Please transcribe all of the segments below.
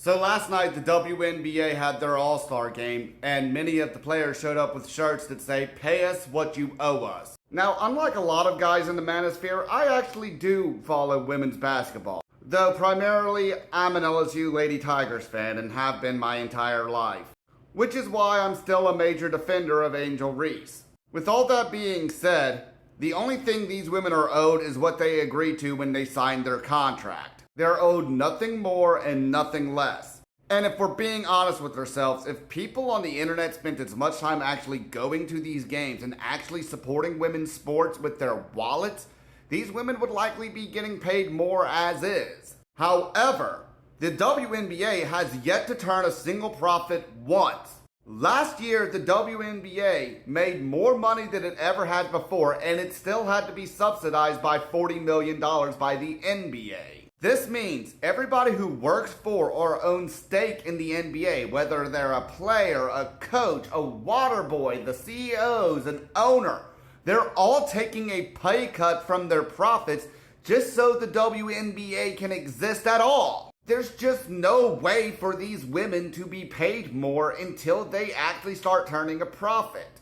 So last night, the WNBA had their All-Star game, and many of the players showed up with shirts that say, "Pay us what you owe us." Now, unlike a lot of guys in the manosphere, I actually do follow women's basketball. Though primarily, I'm an LSU Lady Tigers fan and have been my entire life. Which is why I'm still a major defender of Angel Reese. With all that being said, the only thing these women are owed is what they agreed to when they signed their contract. They're owed nothing more and nothing less. And if we're being honest with ourselves, if people on the internet spent as much time actually going to these games and actually supporting women's sports with their wallets, these women would likely be getting paid more as is. However, the WNBA has yet to turn a single profit once. Last year, the WNBA made more money than it ever had before, and it still had to be subsidized by $40 million by the NBA. This means everybody who works for or owns stake in the NBA, whether they're a player, a coach, a water boy, the CEOs, an owner, they're all taking a pay cut from their profits just so the WNBA can exist at all. There's just no way for these women to be paid more until they actually start turning a profit.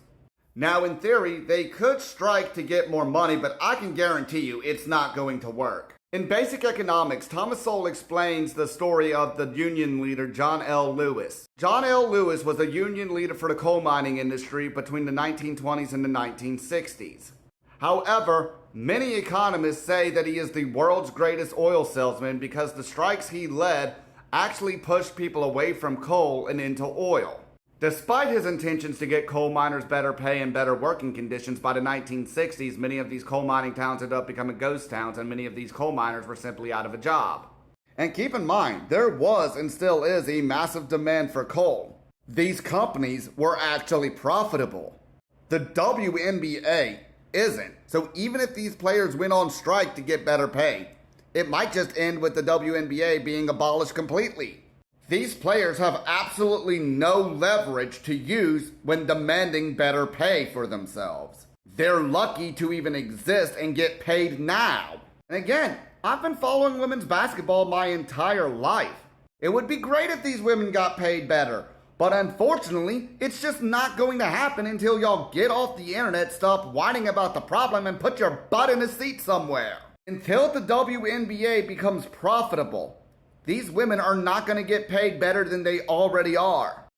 Now, in theory, they could strike to get more money, but I can guarantee you it's not going to work. In basic economics, Thomas Sowell explains the story of the union leader John L. Lewis. John L. Lewis was a union leader for the coal mining industry between the 1920s and the 1960s. However, many economists say that he is the world's greatest oil salesman because the strikes he led actually pushed people away from coal and into oil. Despite his intentions to get coal miners better pay and better working conditions, by the 1960s, many of these coal mining towns ended up becoming ghost towns, and many of these coal miners were simply out of a job. And keep in mind, there was and still is a massive demand for coal. These companies were actually profitable. The WNBA isn't. So even if these players went on strike to get better pay, it might just end with the WNBA being abolished completely. These players have absolutely no leverage to use when demanding better pay for themselves. They're lucky to even exist and get paid now. And again, I've been following women's basketball my entire life. It would be great if these women got paid better, but unfortunately, it's just not going to happen until y'all get off the internet, stop whining about the problem, and put your butt in a seat somewhere. Until the WNBA becomes profitable, these women are not going to get paid better than they already are.